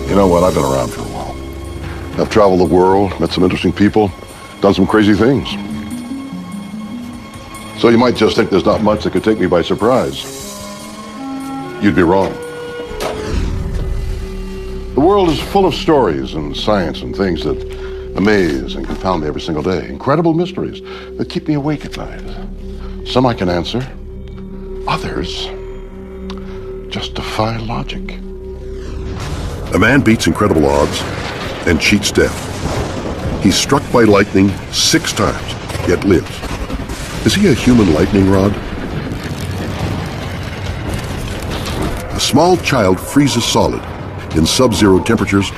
You know what? I've been around for a while. I've traveled the world, met some interesting people, done some crazy things. So you might just think there's not much that could take me by surprise. You'd be wrong. The world is full of stories and science and things that amaze and confound me every single day. Incredible mysteries that keep me awake at night. Some I can answer. Others just defy logic. A man beats incredible odds and cheats death. He's struck by lightning 6 times, yet lives. Is he a human lightning rod? A small child freezes solid in sub-zero temperatures,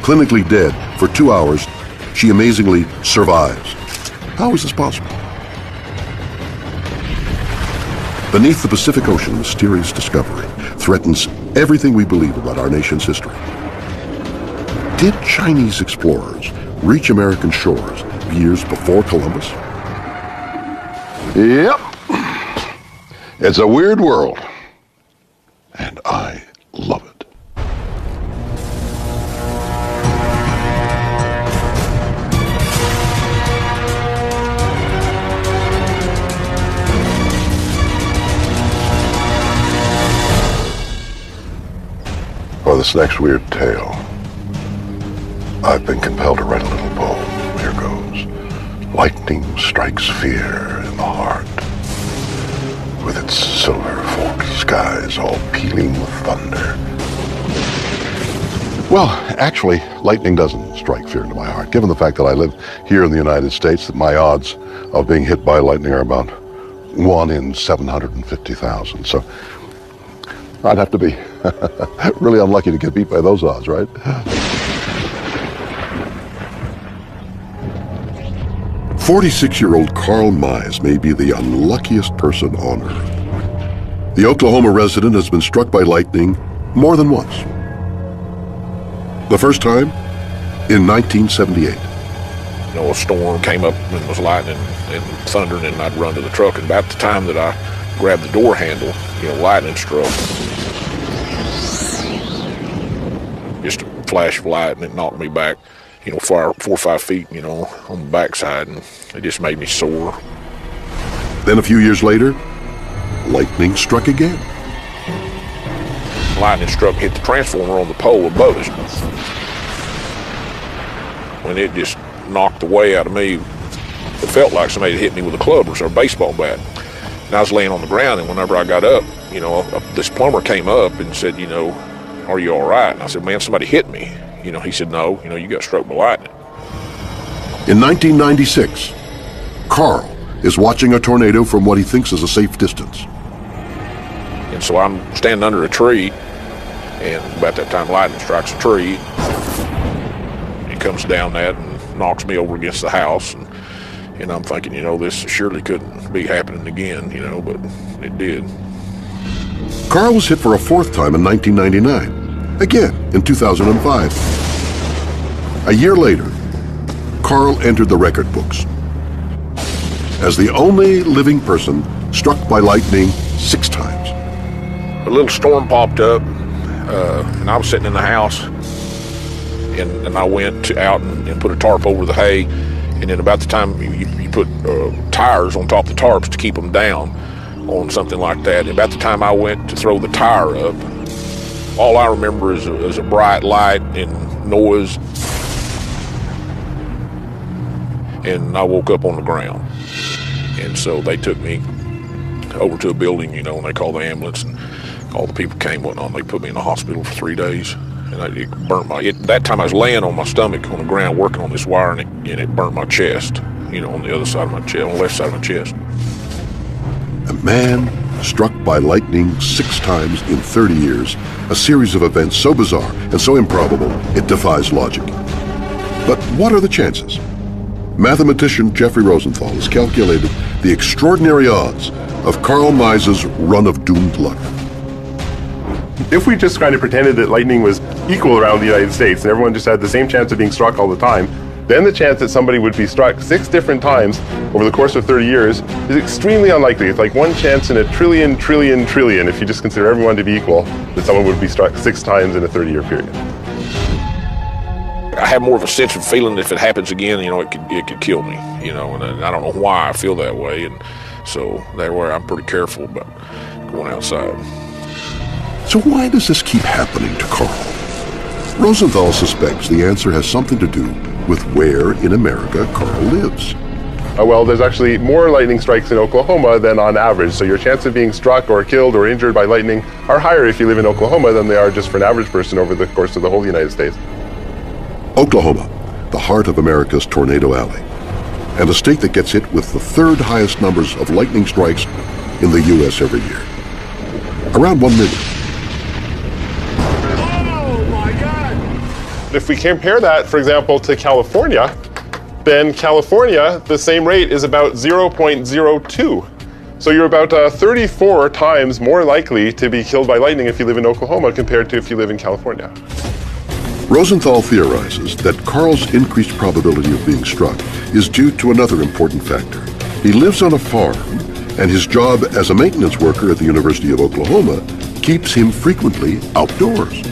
clinically dead for 2 hours. She amazingly survives. How is this possible? Beneath the Pacific Ocean, mysterious discovery threatens everything we believe about our nation's history. Did Chinese explorers reach American shores years before Columbus? Yep. It's a weird world, and I love it. For this next weird tale, I've been compelled to write a little poem. Here goes. Lightning strikes fear in the heart, with its silver forked skies all pealing with thunder. Well, actually, lightning doesn't strike fear into my heart. Given the fact that I live here in the United States, that my odds of being hit by lightning are about 1 in 750,000. So I'd have to be really unlucky to get beat by those odds, right? 46-year-old Carl Mize may be the unluckiest person on Earth. The Oklahoma resident has been struck by lightning more than once. The first time, in 1978. You know, a storm came up and was lightning and thundering, and I'd run to the truck. And about the time that I grabbed the door handle, you know, lightning struck. Just a flash of light, and it knocked me back, you know, 4 or 5 feet, you know, on the backside, and it just made me sore. Then a few years later, lightning struck again. Lightning struck, hit the transformer on the pole above us. When it just knocked the way out of me, it felt like somebody had hit me with a club or a baseball bat. And I was laying on the ground, and whenever I got up, you know, this plumber came up and said, you know, "Are you all right?" And I said, "Man, somebody hit me." You know, he said, "No, you know, you got struck by lightning." In 1996, Carl is watching a tornado from what he thinks is a safe distance. And so I'm standing under a tree, and about that time lightning strikes a tree. It comes down that and knocks me over against the house. And I'm thinking, you know, this surely couldn't be happening again, you know, but it did. Carl was hit for a 4th time in 1999, again in 2005. A year later, Carl entered the record books as the only living person struck by lightning 6 times. A little storm popped up, and I was sitting in the house, and I went out and put a tarp over the hay, and then about the time you put tires on top of the tarps to keep them down on something like that, and about the time I went to throw the tire up, all I remember is a bright light and noise, and I woke up on the ground. And so they took me over to a building, you know, and they called the ambulance, and all the people came, whatnot, and they put me in the hospital for 3 days. And it burnt that time I was laying on my stomach on the ground working on this wire, and it burnt my chest, you know, on the other side of my chest, on the left side of my chest. A man struck by lightning 6 times in 30 years, a series of events so bizarre and so improbable, it defies logic. But what are the chances? Mathematician Jeffrey Rosenthal has calculated the extraordinary odds of Carl Mize's run of doomed luck. If we just kind of pretended that lightning was equal around the United States and everyone just had the same chance of being struck all the time, then the chance that somebody would be struck 6 different times over the course of 30 years is extremely unlikely. It's like 1 chance in a trillion, if you just consider everyone to be equal, that someone would be struck 6 times in a 30-year period. I have more of a sense of feeling if it happens again, it could kill me, and I don't know why I feel that way. And so that's where I'm pretty careful about going outside. So why does this keep happening to Carl? Rosenthal suspects the answer has something to do with where in America Carl lives. Well, there's actually more lightning strikes in Oklahoma than on average, so your chance of being struck or killed or injured by lightning are higher if you live in Oklahoma than they are just for an average person over the course of the whole United States. Oklahoma, the heart of America's Tornado Alley, and a state that gets hit with the third highest numbers of lightning strikes in the U.S. every year. Around 1 million. Oh my God! If we compare that, for example, to California, then California, the same rate is about 0.02. So you're about 34 times more likely to be killed by lightning if you live in Oklahoma compared to if you live in California. Rosenthal theorizes that Carl's increased probability of being struck is due to another important factor. He lives on a farm, and his job as a maintenance worker at the University of Oklahoma keeps him frequently outdoors.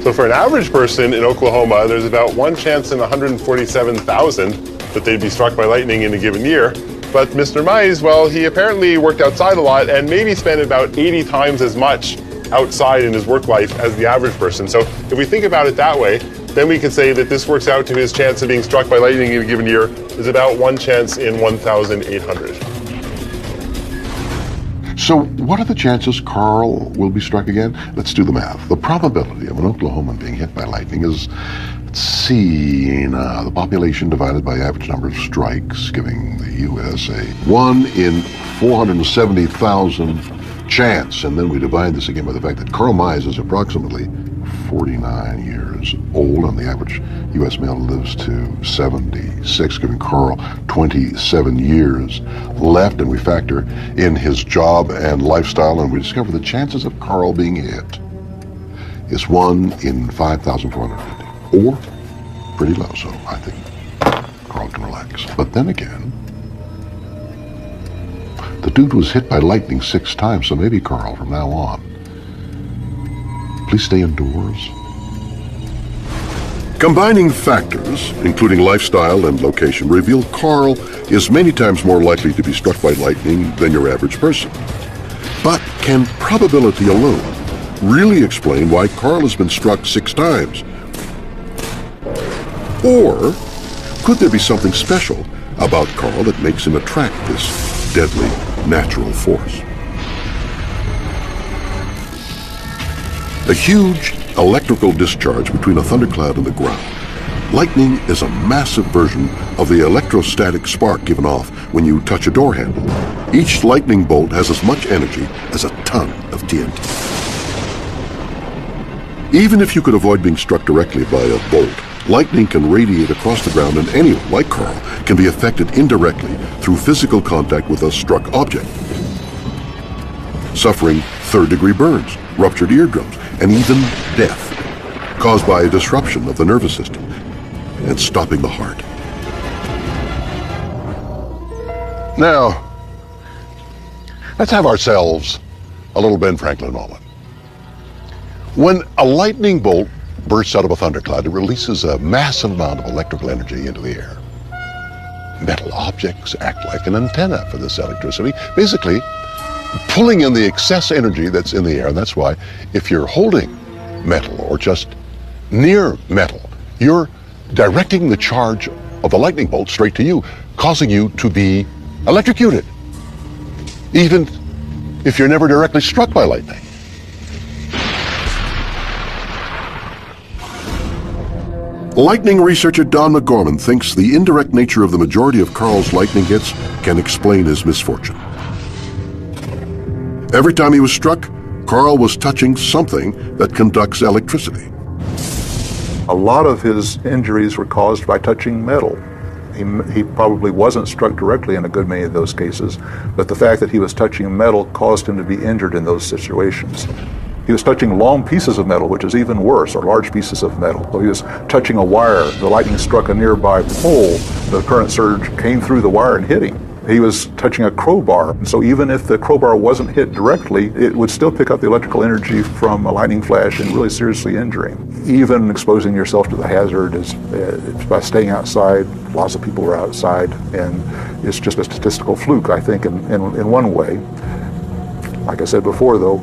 So for an average person in Oklahoma, there's about 1 chance in 147,000 that they'd be struck by lightning in a given year. But Mr. Mize, well, he apparently worked outside a lot and maybe spent about 80 times as much outside in his work life as the average person. So if we think about it that way, then we can say that this works out to his chance of being struck by lightning in a given year is about 1 chance in 1,800. So what are the chances Carl will be struck again? Let's do the math. The probability of an Oklahoman being hit by lightning is, the population divided by average number of strikes, giving the U.S. a 1 in 470,000 chance. And then we divide this again by the fact that Carl Mize is approximately 49 years old, and the average U.S. male lives to 76, giving Carl 27 years left. And we factor in his job and lifestyle, and we discover the chances of Carl being hit is 1 in 5,450, or pretty low. So I think Carl can relax. But then again, the dude was hit by lightning 6 times, so maybe Carl, from now on, please stay indoors. Combining factors, including lifestyle and location, reveal Carl is many times more likely to be struck by lightning than your average person. But can probability alone really explain why Carl has been struck 6 times? Or could there be something special about Carl that makes him attract this deadly natural force? A huge electrical discharge between a thundercloud and the ground. Lightning is a massive version of the electrostatic spark given off when you touch a door handle. Each lightning bolt has as much energy as a ton of TNT. Even if you could avoid being struck directly by a bolt, lightning can radiate across the ground, and anyone, like Carl, can be affected indirectly through physical contact with a struck object, suffering third-degree burns, ruptured eardrums, and even death, caused by a disruption of the nervous system and stopping the heart. Now, let's have ourselves a little Ben Franklin moment. When a lightning bolt bursts out of a thundercloud, it releases a massive amount of electrical energy into the air. Metal objects act like an antenna for this electricity, basically pulling in the excess energy that's in the air. And that's why if you're holding metal or just near metal, you're directing the charge of the lightning bolt straight to you, causing you to be electrocuted, even if you're never directly struck by lightning. Lightning researcher Don McGorman thinks the indirect nature of the majority of Carl's lightning hits can explain his misfortune. Every time he was struck, Carl was touching something that conducts electricity. A lot of his injuries were caused by touching metal. He probably wasn't struck directly in a good many of those cases, but the fact that he was touching metal caused him to be injured in those situations. He was touching long pieces of metal, which is even worse, or large pieces of metal. So he was touching a wire. The lightning struck a nearby pole. The current surge came through the wire and hit him. He was touching a crowbar, so even if the crowbar wasn't hit directly, it would still pick up the electrical energy from a lightning flash and really seriously injure him. Even exposing yourself to the hazard is by staying outside. Lots of people are outside, and it's just a statistical fluke, I think, in one way. Like I said before, though,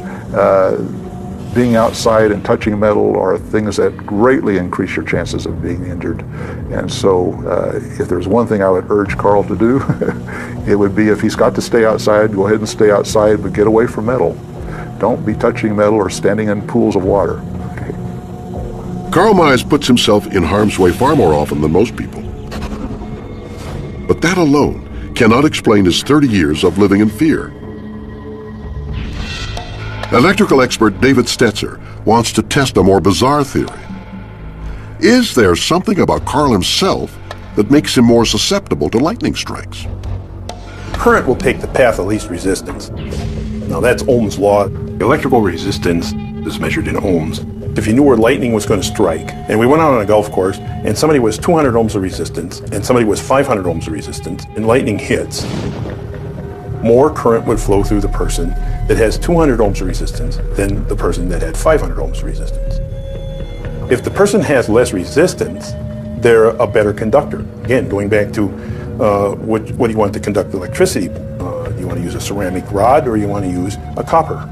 being outside and touching metal are things that greatly increase your chances of being injured. And so if there's one thing I would urge Carl to do, it would be, if he's got to stay outside, go ahead and stay outside, but get away from metal. Don't be touching metal or standing in pools of water. Okay. Karl Mayes puts himself in harm's way far more often than most people. But that alone cannot explain his 30 years of living in fear. Electrical expert David Stetzer wants to test a more bizarre theory. Is there something about Karl himself that makes him more susceptible to lightning strikes? Current will take the path of least resistance. Now that's Ohm's law. Electrical resistance is measured in ohms. If you knew where lightning was going to strike, and we went out on a golf course, and somebody was 200 ohms of resistance, and somebody was 500 ohms of resistance, and lightning hits, more current would flow through the person that has 200 ohms of resistance than the person that had 500 ohms of resistance. If the person has less resistance, they're a better conductor. Again, going back to what do you want to conduct electricity? Do you want to use a ceramic rod, or you want to use a copper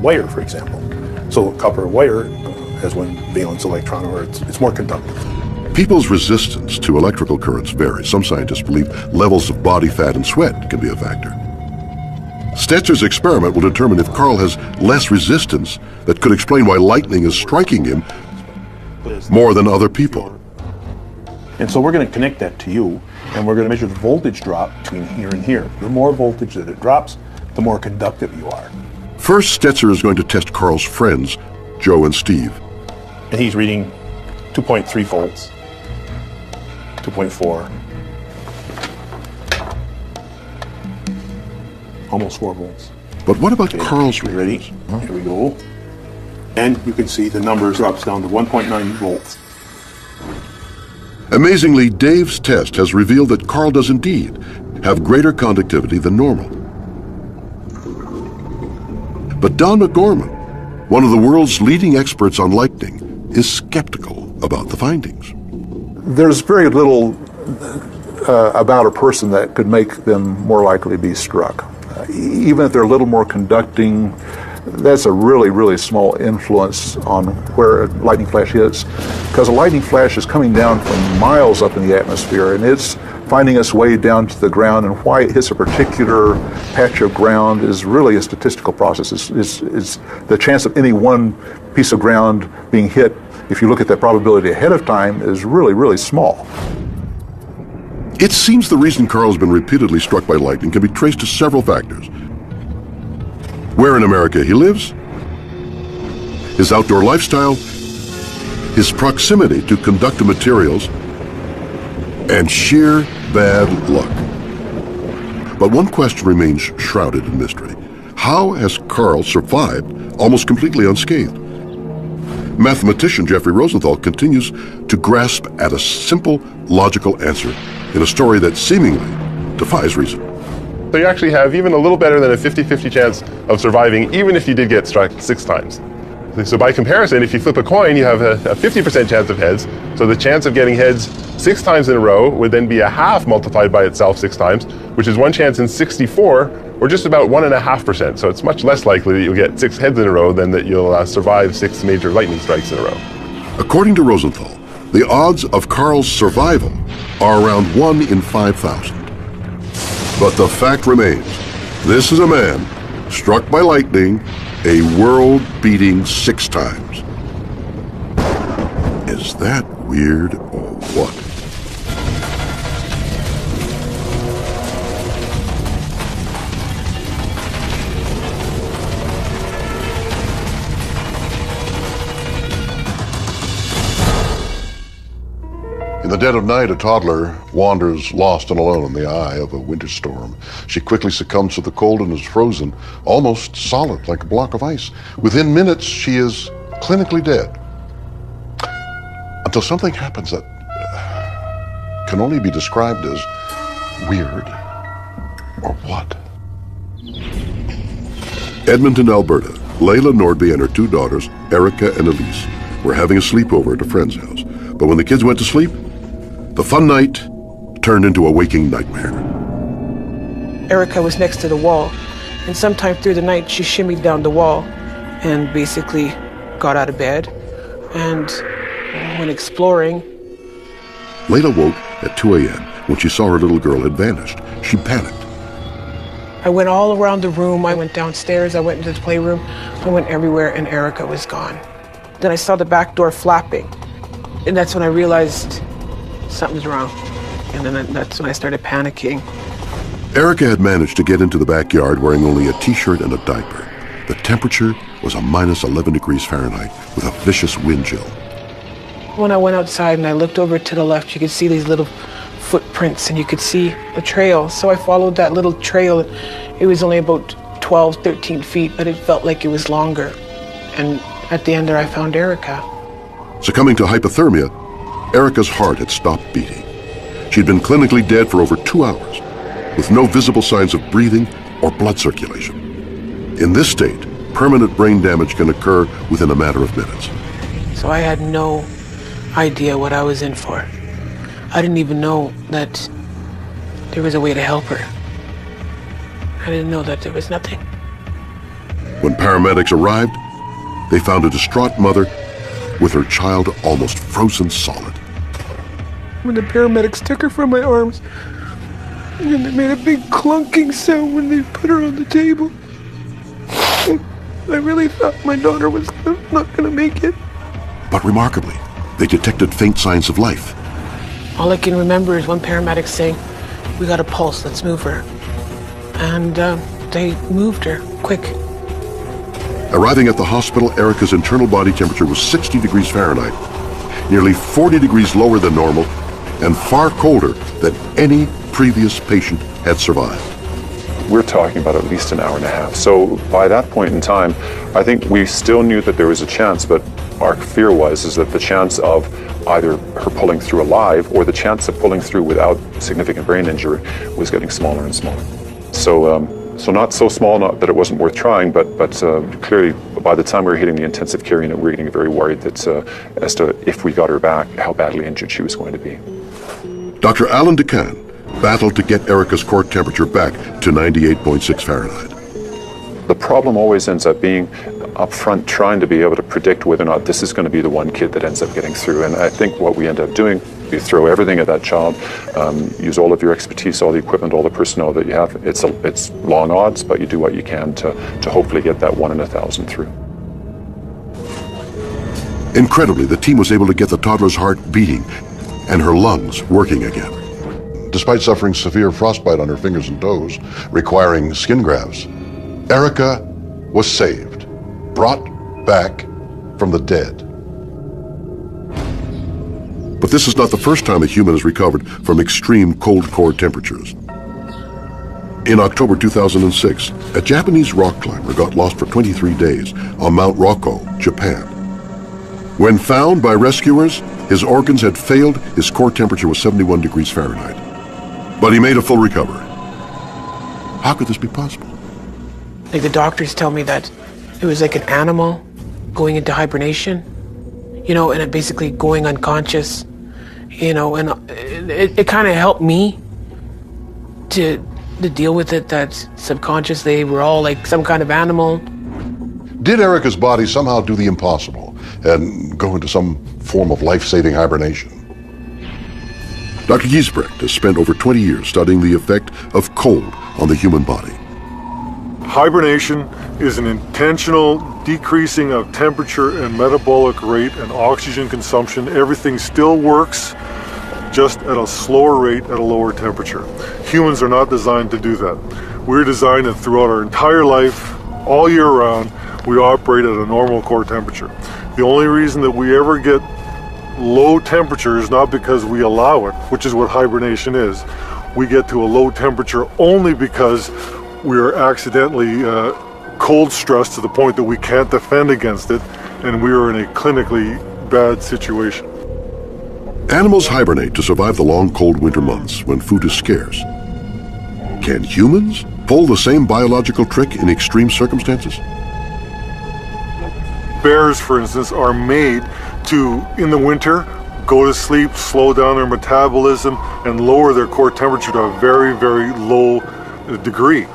wire, for example? So a copper wire has one valence electron, or it's more conductive. People's resistance to electrical currents varies. Some scientists believe levels of body fat and sweat can be a factor. Stetzer's experiment will determine if Karl has less resistance that could explain why lightning is striking him more than other people. And so we're going to connect that to you, and we're going to measure the voltage drop between here and here. The more voltage that it drops, the more conductive you are. First, Stetzer is going to test Karl's friends, Joe and Steve. And he's reading 2.3 volts, 2.4, almost 4 volts. But what about Okay, Karl's you ready? readings? Here we go. And you can see the number drops down to 1.9 volts. Amazingly, Dave's test has revealed that Karl does indeed have greater conductivity than normal. But Don McGorman, one of the world's leading experts on lightning, is skeptical about the findings. There's very little about a person that could make them more likely to be struck. Even if they're a little more conducting, that's a really, really small influence on where a lightning flash hits, because a lightning flash is coming down from miles up in the atmosphere, and it's finding its way down to the ground, and why it hits a particular patch of ground is really a statistical process. It's the chance of any one piece of ground being hit, if you look at that probability ahead of time, is really, really small. It seems the reason Karl's been repeatedly struck by lightning can be traced to several factors. Where in America he lives, his outdoor lifestyle, his proximity to conductive materials, and sheer bad luck. But one question remains shrouded in mystery. How has Karl survived almost completely unscathed? Mathematician Jeffrey Rosenthal continues to grasp at a simple, logical answer in a story that seemingly defies reason. So you actually have even a little better than a 50-50 chance of surviving, even if you did get struck 6 times. So by comparison, if you flip a coin, you have a 50% chance of heads. So the chance of getting heads 6 times in a row would then be a half multiplied by itself 6 times, which is 1 chance in 64, or just about 1.5%. So it's much less likely that you'll get 6 heads in a row than that you'll survive 6 major lightning strikes in a row. According to Rosenthal, the odds of Karl's survival are around 1 in 5,000. But the fact remains, this is a man struck by lightning a world-beating 6 times. Is that weird or what? In the dead of night, a toddler wanders lost and alone in the eye of a winter storm. She quickly succumbs to the cold and is frozen, almost solid like a block of ice. Within minutes, she is clinically dead. Until something happens that can only be described as weird Or what? Edmonton, Alberta, Layla Nordby and her two daughters, Erica and Elise, were having a sleepover at a friend's house. But when the kids went to sleep, the fun night turned into a waking nightmare. Erica was next to the wall, and sometime through the night she shimmied down the wall and basically got out of bed and went exploring. Layla woke at 2 a.m. when she saw her little girl had vanished. She panicked. I went all around the room. I went downstairs, I went into the playroom, I went everywhere, and Erica was gone. Then I saw the back door flapping, and that's when I realized something's wrong. And then that's when I started panicking. Erica had managed to get into the backyard wearing only a t-shirt and a diaper. The temperature was a minus 11 degrees Fahrenheit with a vicious wind chill. When I went outside and I looked over to the left, you could see these little footprints and you could see a trail. So I followed that little trail. It was only about 12, 13 feet, but it felt like it was longer. And at the end there, I found Erica. Succumbing to hypothermia, Erica's heart had stopped beating. She'd been clinically dead for over 2 hours, with no visible signs of breathing or blood circulation. In this state, permanent brain damage can occur within a matter of minutes. So I had no idea what I was in for. I didn't even know that there was a way to help her. I didn't know that there was nothing. When paramedics arrived, they found a distraught mother with her child almost frozen solid. When the paramedics took her from my arms, and they made a big clunking sound when they put her on the table, I really thought my daughter was not going to make it. But remarkably, they detected faint signs of life. All I can remember is one paramedic saying, "We got a pulse, let's move her." And they moved her, quick. Arriving at the hospital, Erica's internal body temperature was 60 degrees Fahrenheit, nearly 40 degrees lower than normal, and far colder than any previous patient had survived. We're talking about at least an hour and a half. So by that point in time, I think we still knew that there was a chance, but our fear is that the chance of either her pulling through alive or the chance of pulling through without significant brain injury was getting smaller and smaller. So not so small, not that it wasn't worth trying, but clearly by the time we were hitting the intensive care unit, we were getting very worried that as to if we got her back, how badly injured she was going to be. Dr. Alan DeCan battled to get Erica's core temperature back to 98.6 Fahrenheit. The problem always ends up being up front trying to be able to predict whether or not this is going to be the one kid that ends up getting through. And I think what we end up doing, you throw everything at that child, use all of your expertise, all the equipment, all the personnel that you have. It's long odds, but you do what you can to hopefully get that 1 in 1,000 through. Incredibly, the team was able to get the toddler's heart beating and her lungs working again. Despite suffering severe frostbite on her fingers and toes, requiring skin grafts, Erica was saved, brought back from the dead. But this is not the first time a human has recovered from extreme cold core temperatures. In October 2006, a Japanese rock climber got lost for 23 days on Mount Rokko, Japan. When found by rescuers, his organs had failed, his core temperature was 71 degrees Fahrenheit. But he made a full recovery. How could this be possible? Like the doctors tell me that it was like an animal going into hibernation, and it basically going unconscious, and it kind of helped me to deal with it, that subconsciously we're all like some kind of animal. Did Erica's body somehow do the impossible and go into some form of life-saving hibernation? Dr. Giesbrecht has spent over 20 years studying the effect of cold on the human body. Hibernation is an intentional decreasing of temperature and metabolic rate and oxygen consumption. Everything still works, just at a slower rate at a lower temperature. Humans are not designed to do that. We're designed that throughout our entire life, all year round, we operate at a normal core temperature. The only reason that we ever get low temperature is not because we allow it, which is what hibernation is. We get to a low temperature only because we are accidentally cold stressed to the point that we can't defend against it, and we are in a clinically bad situation. Animals hibernate to survive the long cold winter months when food is scarce. Can humans pull the same biological trick in extreme circumstances? Bears, for instance, are made to, in the winter, go to sleep, slow down their metabolism, and lower their core temperature to a very, very low degree.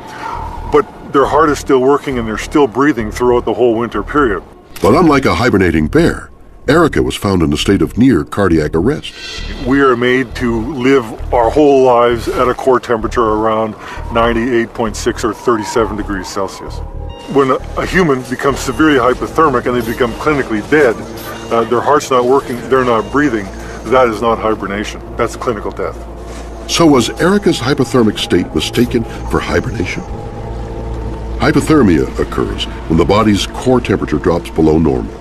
But their heart is still working and they're still breathing throughout the whole winter period. But unlike a hibernating bear, Erica was found in a state of near cardiac arrest. We are made to live our whole lives at a core temperature around 98.6 or 37 degrees Celsius. When a human becomes severely hypothermic and they become clinically dead, their heart's not working, they're not breathing, that is not hibernation. That's clinical death. So was Erica's hypothermic state mistaken for hibernation? Hypothermia occurs when the body's core temperature drops below normal.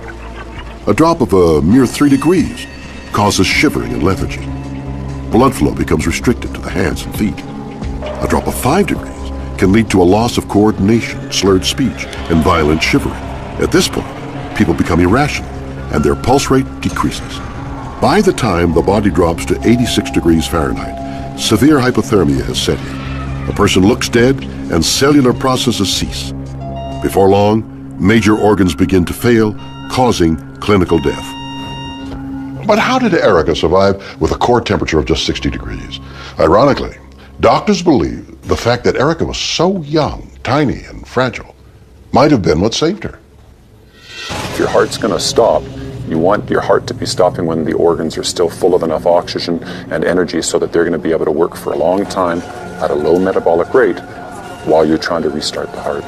A drop of a mere 3 degrees causes shivering and lethargy. Blood flow becomes restricted to the hands and feet. A drop of 5 degrees can lead to a loss of coordination, slurred speech, and violent shivering. At this point, people become irrational and their pulse rate decreases. By the time the body drops to 86 degrees Fahrenheit, severe hypothermia has set in. A person looks dead and cellular processes cease. Before long, major organs begin to fail, causing clinical death. But how did Erica survive with a core temperature of just 60 degrees? Ironically, doctors believe the fact that Erica was so young, tiny, and fragile might have been what saved her. If your heart's going to stop, you want your heart to be stopping when the organs are still full of enough oxygen and energy so that they're going to be able to work for a long time at a low metabolic rate while you're trying to restart the heart.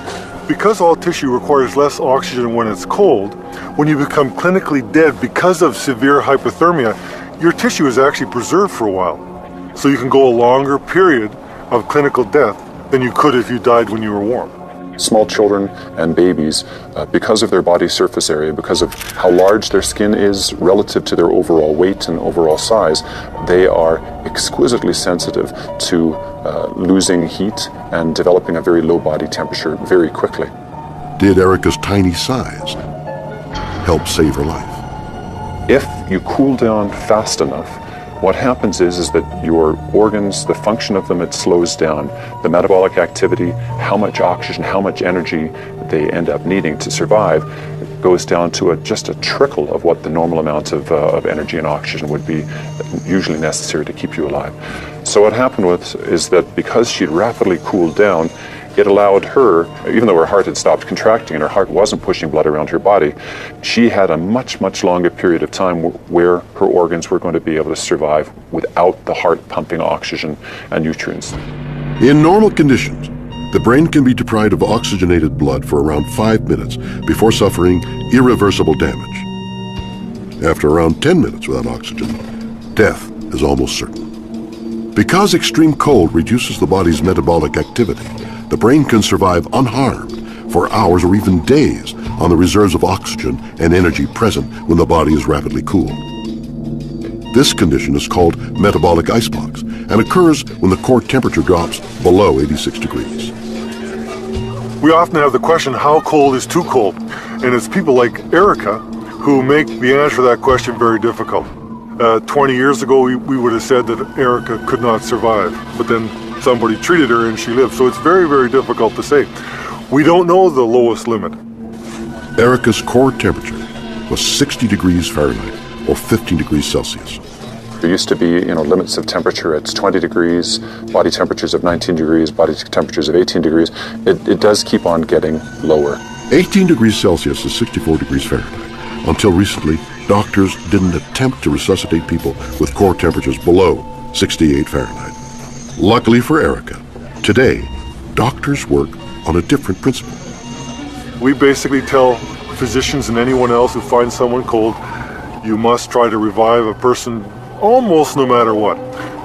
Because all tissue requires less oxygen when it's cold, when you become clinically dead because of severe hypothermia, your tissue is actually preserved for a while. So you can go a longer period of clinical death than you could if you died when you were warm. Small children and babies, because of their body surface area, because of how large their skin is relative to their overall weight and overall size, they are exquisitely sensitive to losing heat and developing a very low body temperature very quickly. Did Erica's tiny size help save her life? If you cool down fast enough, what happens is that your organs, the function of them, it slows down. The metabolic activity, how much oxygen, how much energy they end up needing to survive, goes down to just a trickle of what the normal amount of energy and oxygen would be usually necessary to keep you alive. So what happened is that because she'd rapidly cooled down, it allowed her, even though her heart had stopped contracting and her heart wasn't pushing blood around her body, she had a much, much longer period of time where her organs were going to be able to survive without the heart pumping oxygen and nutrients. In normal conditions, the brain can be deprived of oxygenated blood for around 5 minutes before suffering irreversible damage. After around 10 minutes without oxygen, death is almost certain. Because extreme cold reduces the body's metabolic activity, the brain can survive unharmed for hours or even days on the reserves of oxygen and energy present when the body is rapidly cooled. This condition is called metabolic icebox and occurs when the core temperature drops below 86 degrees. We often have the question, how cold is too cold? And it's people like Erica who make the answer to that question very difficult. 20 years ago, we would have said that Erica could not survive, but then somebody treated her and she lived. So it's very, very difficult to say. We don't know the lowest limit. Erica's core temperature was 60 degrees Fahrenheit or 15 degrees Celsius. There used to be, limits of temperature at 20 degrees, body temperatures of 19 degrees, body temperatures of 18 degrees. It does keep on getting lower. 18 degrees Celsius is 64 degrees Fahrenheit. Until recently, doctors didn't attempt to resuscitate people with core temperatures below 68 Fahrenheit. Luckily for Erica, today, doctors work on a different principle. We basically tell physicians and anyone else who finds someone cold, you must try to revive a person almost no matter what.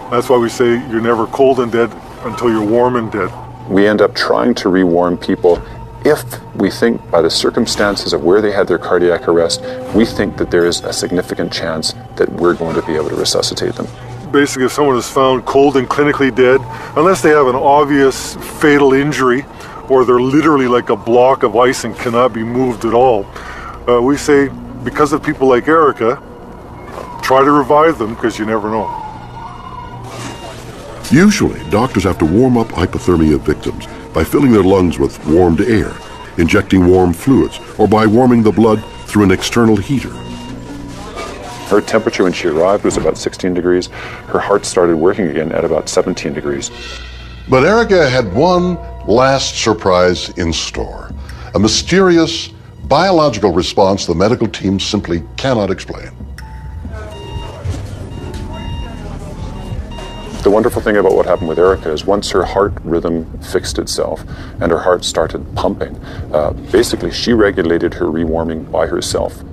That's why we say you're never cold and dead until you're warm and dead. We end up trying to rewarm people if we think by the circumstances of where they had their cardiac arrest, we think that there is a significant chance that we're going to be able to resuscitate them. Basically, if someone is found cold and clinically dead, unless they have an obvious fatal injury or they're literally like a block of ice and cannot be moved at all, we say, because of people like Erica, try to revive them because you never know. Usually, doctors have to warm up hypothermia victims by filling their lungs with warmed air, injecting warm fluids, or by warming the blood through an external heater. Her temperature when she arrived was about 16 degrees. Her heart started working again at about 17 degrees. But Erica had one last surprise in store, a mysterious biological response the medical team simply cannot explain. The wonderful thing about what happened with Erica is once her heart rhythm fixed itself and her heart started pumping, basically she regulated her rewarming by herself.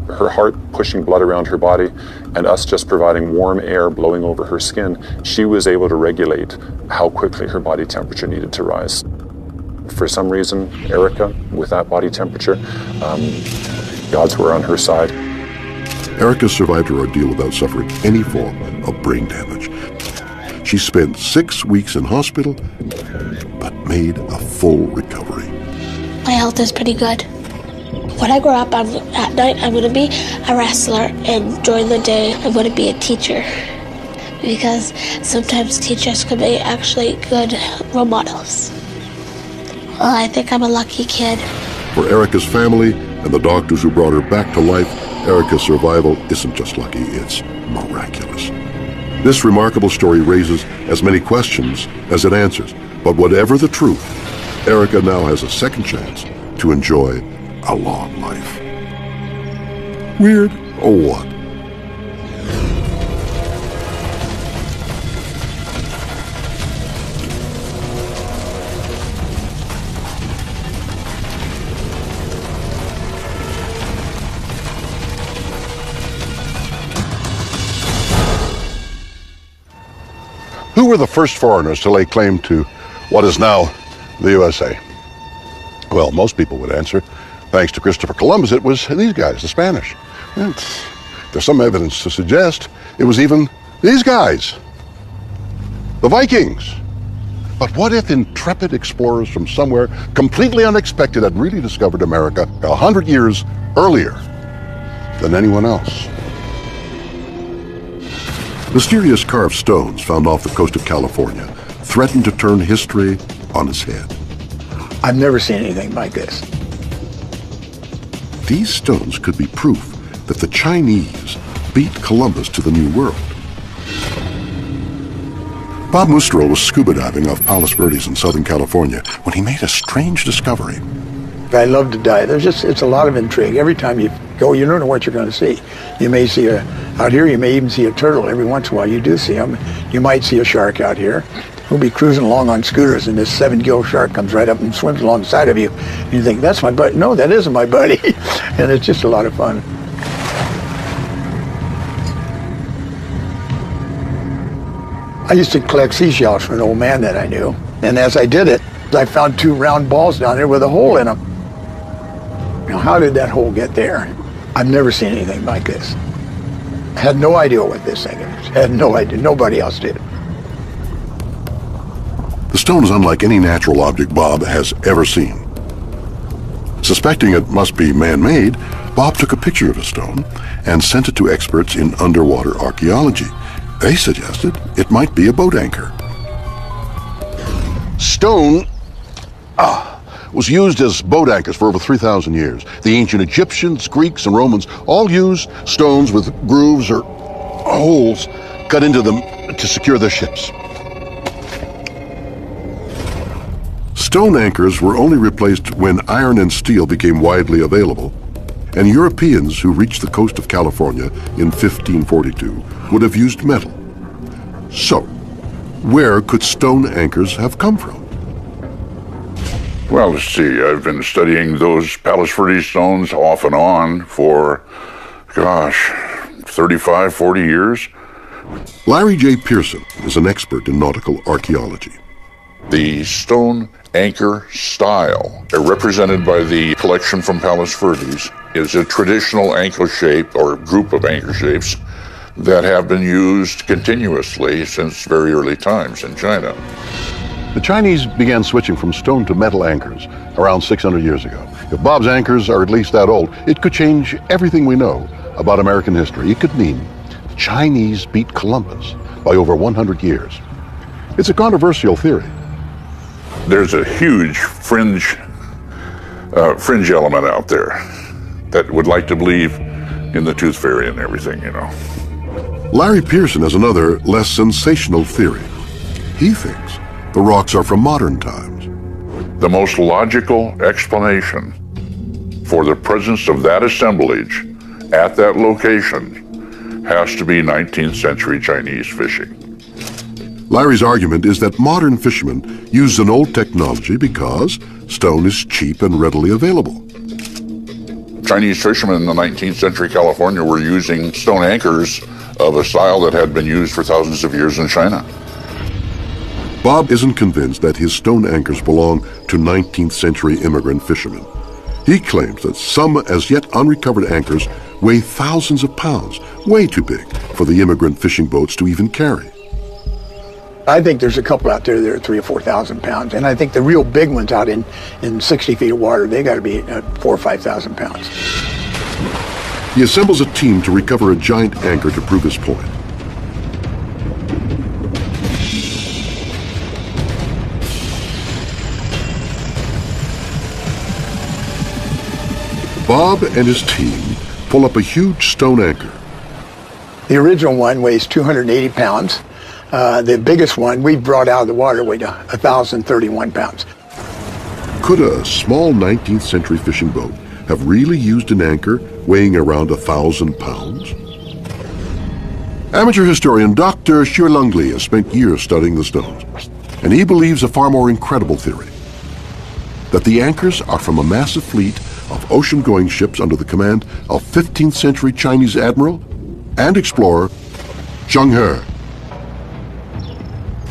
Her heart pushing blood around her body and us just providing warm air blowing over her skin, she was able to regulate how quickly her body temperature needed to rise. For some reason, Erica, with that body temperature, gods were on her side. Erica survived her ordeal without suffering any form of brain damage. She spent 6 weeks in hospital, but made a full recovery. My health is pretty good. When I grow up, at night I'm going to be a wrestler, and during the day I'm going to be a teacher. Because sometimes teachers can be actually good role models. Well, I think I'm a lucky kid. For Erica's family and the doctors who brought her back to life, Erica's survival isn't just lucky, it's miraculous. This remarkable story raises as many questions as it answers. But whatever the truth, Erica now has a second chance to enjoy a long life. Weird or what? Who were the first foreigners to lay claim to what is now the USA? Well, most people would answer, thanks to Christopher Columbus, it was these guys, the Spanish. And there's some evidence to suggest it was even these guys, the Vikings. But what if intrepid explorers from somewhere completely unexpected had really discovered America 100 years earlier than anyone else? Mysterious carved stones found off the coast of California threatened to turn history on its head. I've never seen anything like this. These stones could be proof that the Chinese beat Columbus to the New World. Bob Musterl was scuba diving off Palos Verdes in Southern California when he made a strange discovery. I love to dive. It's a lot of intrigue. Every time you go, you don't know what you're going to see. You may see out here, you may even see a turtle. Every once in a while you do see them. You might see a shark out here. We'll be cruising along on scooters and this 7-gill shark comes right up and swims alongside of you. And you think, that's my buddy. No, that isn't my buddy. And it's just a lot of fun. I used to collect seashells for an old man that I knew. And as I did it, I found 2 round balls down there with a hole in them. Now, how did that hole get there? I've never seen anything like this. Had no idea what this thing is. Had no idea. Nobody else did. The stone is unlike any natural object Bob has ever seen. Suspecting it must be man-made, Bob took a picture of the stone and sent it to experts in underwater archaeology. They suggested it might be a boat anchor. Stone was used as boat anchors for over 3,000 years. The ancient Egyptians, Greeks, and Romans all used stones with grooves or holes cut into them to secure their ships. Stone anchors were only replaced when iron and steel became widely available, and Europeans who reached the coast of California in 1542 would have used metal. So, where could stone anchors have come from? Well, let's see, I've been studying those Palos Verdes stones off and on for, 35, 40 years. Larry J. Pearson is an expert in nautical archaeology. The stone anchor style, represented by the collection from Palos Verdes, is a traditional anchor shape or group of anchor shapes that have been used continuously since very early times in China. The Chinese began switching from stone to metal anchors around 600 years ago. If Bob's anchors are at least that old, it could change everything we know about American history. It could mean the Chinese beat Columbus by over 100 years. It's a controversial theory. There's a huge fringe element out there that would like to believe in the tooth fairy and everything, you know. Larry Pearson has another, less sensational theory. He thinks the rocks are from modern times. The most logical explanation for the presence of that assemblage at that location has to be 19th century Chinese fishing. Larry's argument is that modern fishermen use an old technology because stone is cheap and readily available. Chinese fishermen in the 19th century California were using stone anchors of a style that had been used for thousands of years in China. Bob isn't convinced that his stone anchors belong to 19th century immigrant fishermen. He claims that some as yet unrecovered anchors weigh thousands of pounds, way too big for the immigrant fishing boats to even carry. I think there's a couple out there that are 3,000 or 4,000 pounds, and I think the real big ones out in 60 feet of water, they got to be 4,000 or 5,000 pounds. He assembles a team to recover a giant anchor to prove his point. Bob and his team pull up a huge stone anchor. The original one weighs 280 pounds. The biggest one we brought out of the water weighed 1,031 pounds. Could a small 19th century fishing boat have really used an anchor weighing around 1,000 pounds? Amateur historian Dr. Shirlungli has spent years studying the stones, and he believes a far more incredible theory, that the anchors are from a massive fleet of ocean-going ships under the command of 15th century Chinese admiral and explorer Zheng He.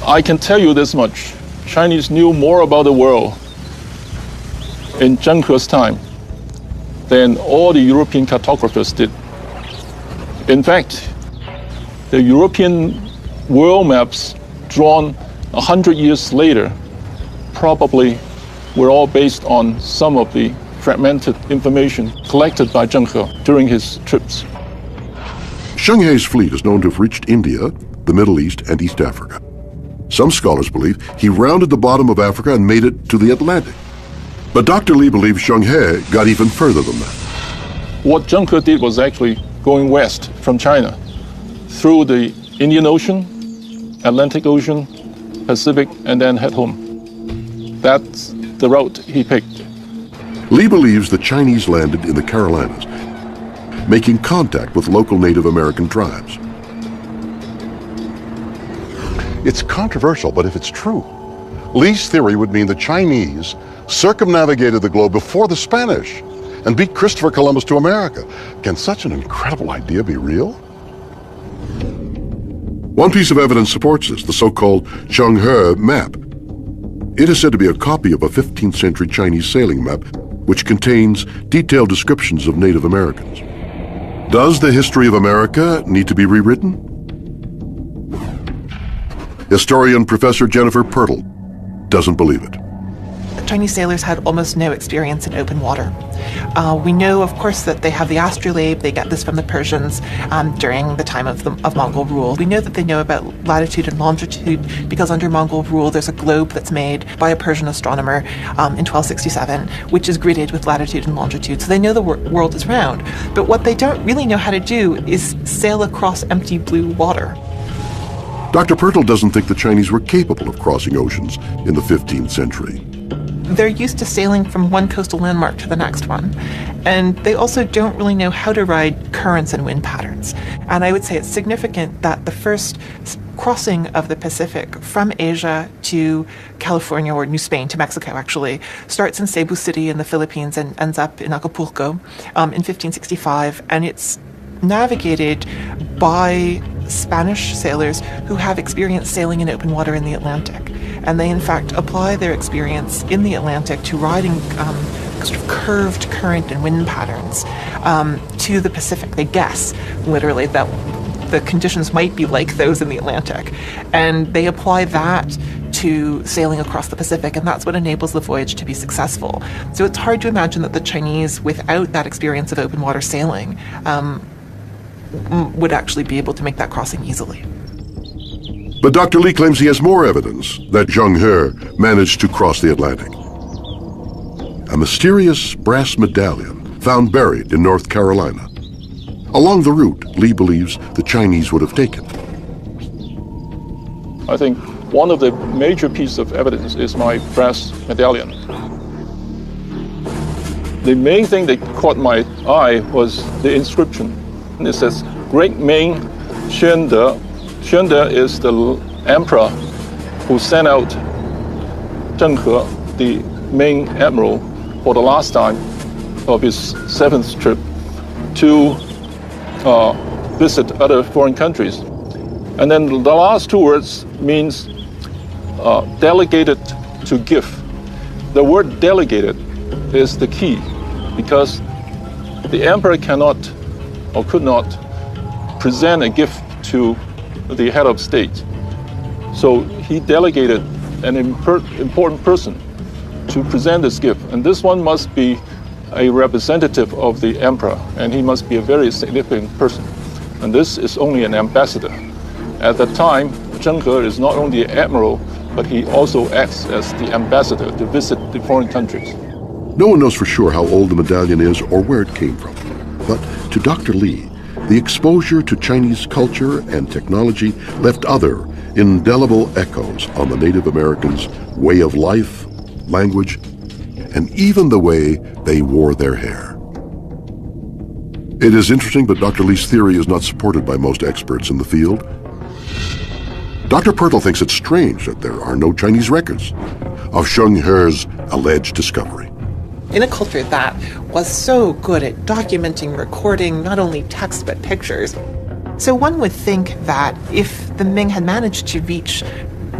I can tell you this much. Chinese knew more about the world in Zheng He's time than all the European cartographers did. In fact, the European world maps drawn 100 years later probably were all based on some of the fragmented information collected by Zheng He during his trips. Zheng He's fleet is known to have reached India, the Middle East, and East Africa. Some scholars believe he rounded the bottom of Africa and made it to the Atlantic. But Dr. Lee believes Zheng He got even further than that. What Zheng He did was actually going west from China through the Indian Ocean, Atlantic Ocean, Pacific, and then head home. That's the route he picked. Lee believes the Chinese landed in the Carolinas, making contact with local Native American tribes. It's controversial, but if it's true, Lee's theory would mean the Chinese circumnavigated the globe before the Spanish and beat Christopher Columbus to America. Can such an incredible idea be real? One piece of evidence supports this, the so-called Zheng He map. It is said to be a copy of a 15th century Chinese sailing map which contains detailed descriptions of Native Americans. Does the history of America need to be rewritten? Historian Professor Jennifer Pirtle doesn't believe it. Chinese sailors had almost no experience in open water. We know, of course, that they have the astrolabe. They get this from the Persians during the time of Mongol rule. We know that they know about latitude and longitude because under Mongol rule, there's a globe that's made by a Persian astronomer in 1267, which is gridded with latitude and longitude. So they know the world is round. But what they don't really know how to do is sail across empty blue water. Dr. Pirtle doesn't think the Chinese were capable of crossing oceans in the 15th century. They're used to sailing from one coastal landmark to the next one. And they also don't really know how to ride currents and wind patterns. And I would say it's significant that the first crossing of the Pacific from Asia to California, or New Spain, to Mexico actually, starts in Cebu City in the Philippines and ends up in Acapulco in 1565. And it's navigated by Spanish sailors who have experience sailing in open water in the Atlantic. And they, in fact, apply their experience in the Atlantic to riding sort of curved current and wind patterns to the Pacific. They guess, literally, that the conditions might be like those in the Atlantic. And they apply that to sailing across the Pacific, and that's what enables the voyage to be successful. So it's hard to imagine that the Chinese, without that experience of open water sailing, would actually be able to make that crossing easily. But Dr. Lee claims he has more evidence that Zheng He managed to cross the Atlantic. A mysterious brass medallion found buried in North Carolina. Along the route Lee believes the Chinese would have taken. I think one of the major pieces of evidence is my brass medallion. The main thing that caught my eye was the inscription. It says, Great Ming Xuande. Xuande is the emperor who sent out Zheng He, the Ming admiral, for the last time of his seventh trip to visit other foreign countries. And then the last two words means delegated to give. The word delegated is the key because the emperor cannot or could not present a gift to the head of state. So he delegated an important person to present this gift. And this one must be a representative of the emperor, and he must be a very significant person. And this is only an ambassador. At that time, Zheng He is not only the admiral, but he also acts as the ambassador to visit the foreign countries. No one knows for sure how old the medallion is or where it came from. But to Dr. Lee, the exposure to Chinese culture and technology left other indelible echoes on the Native Americans' way of life, language, and even the way they wore their hair. It is interesting, but Dr. Lee's theory is not supported by most experts in the field. Dr. Pertl thinks it's strange that there are no Chinese records of Zheng He's alleged discovery. In a culture that was so good at documenting, recording not only text but pictures. So one would think that if the Ming had managed to reach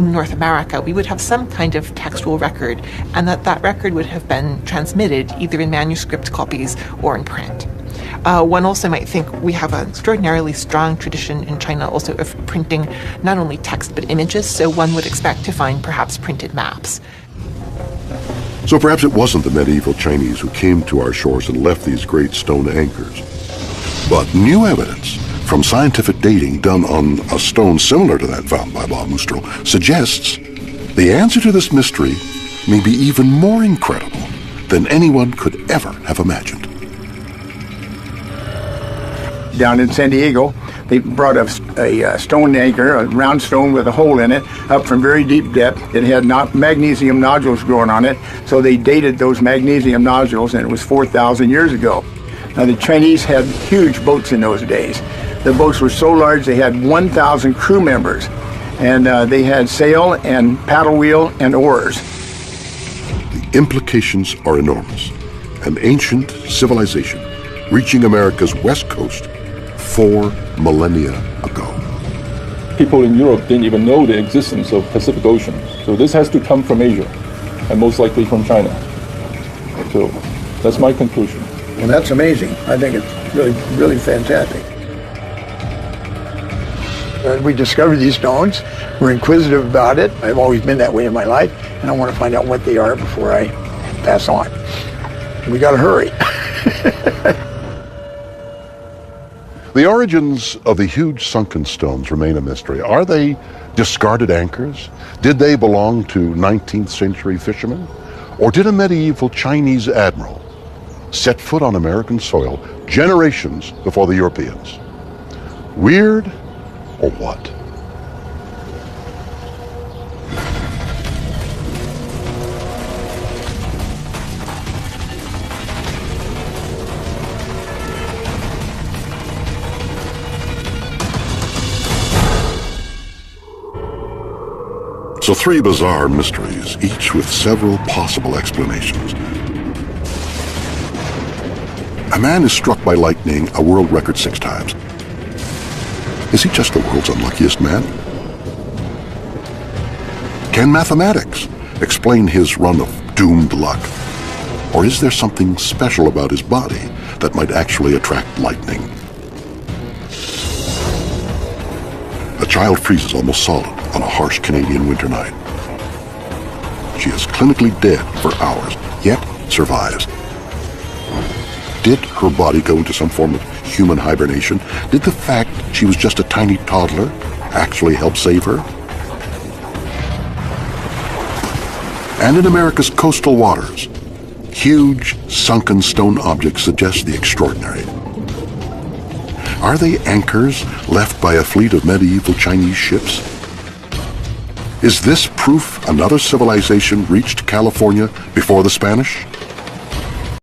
North America, we would have some kind of textual record, and that record would have been transmitted either in manuscript copies or in print. One also might think we have an extraordinarily strong tradition in China also of printing not only text but images, so one would expect to find perhaps printed maps. So perhaps it wasn't the medieval Chinese who came to our shores and left these great stone anchors. But new evidence from scientific dating done on a stone similar to that found by Bob Moostrel suggests the answer to this mystery may be even more incredible than anyone could ever have imagined. Down in San Diego, they brought a stone anchor, a round stone with a hole in it, up from very deep depth. It had magnesium nodules growing on it, so they dated those magnesium nodules, and it was 4,000 years ago. Now, the Chinese had huge boats in those days. The boats were so large they had 1,000 crew members, and they had sail and paddle wheel and oars. The implications are enormous. An ancient civilization reaching America's west coast 4 millennia ago. People in Europe didn't even know the existence of Pacific Ocean. So this has to come from Asia, and most likely from China. So that's my conclusion. Well, that's amazing. I think it's really, really fantastic. We discovered these stones. We're inquisitive about it. I've always been that way in my life, and I want to find out what they are before I pass on. We got to hurry. The origins of the huge sunken stones remain a mystery. Are they discarded anchors? Did they belong to 19th century fishermen? Or did a medieval Chinese admiral set foot on American soil generations before the Europeans? Weird or what? So 3 bizarre mysteries, each with several possible explanations. A man is struck by lightning, a world record 6 times. Is he just the world's unluckiest man? Can mathematics explain his run of doomed luck? Or is there something special about his body that might actually attract lightning? A child freezes almost solid on a harsh Canadian winter night. She is clinically dead for hours, yet survives. Did her body go into some form of human hibernation? Did the fact she was just a tiny toddler actually help save her? And in America's coastal waters, huge sunken stone objects suggest the extraordinary. Are they anchors left by a fleet of medieval Chinese ships? Is this proof another civilization reached California before the Spanish?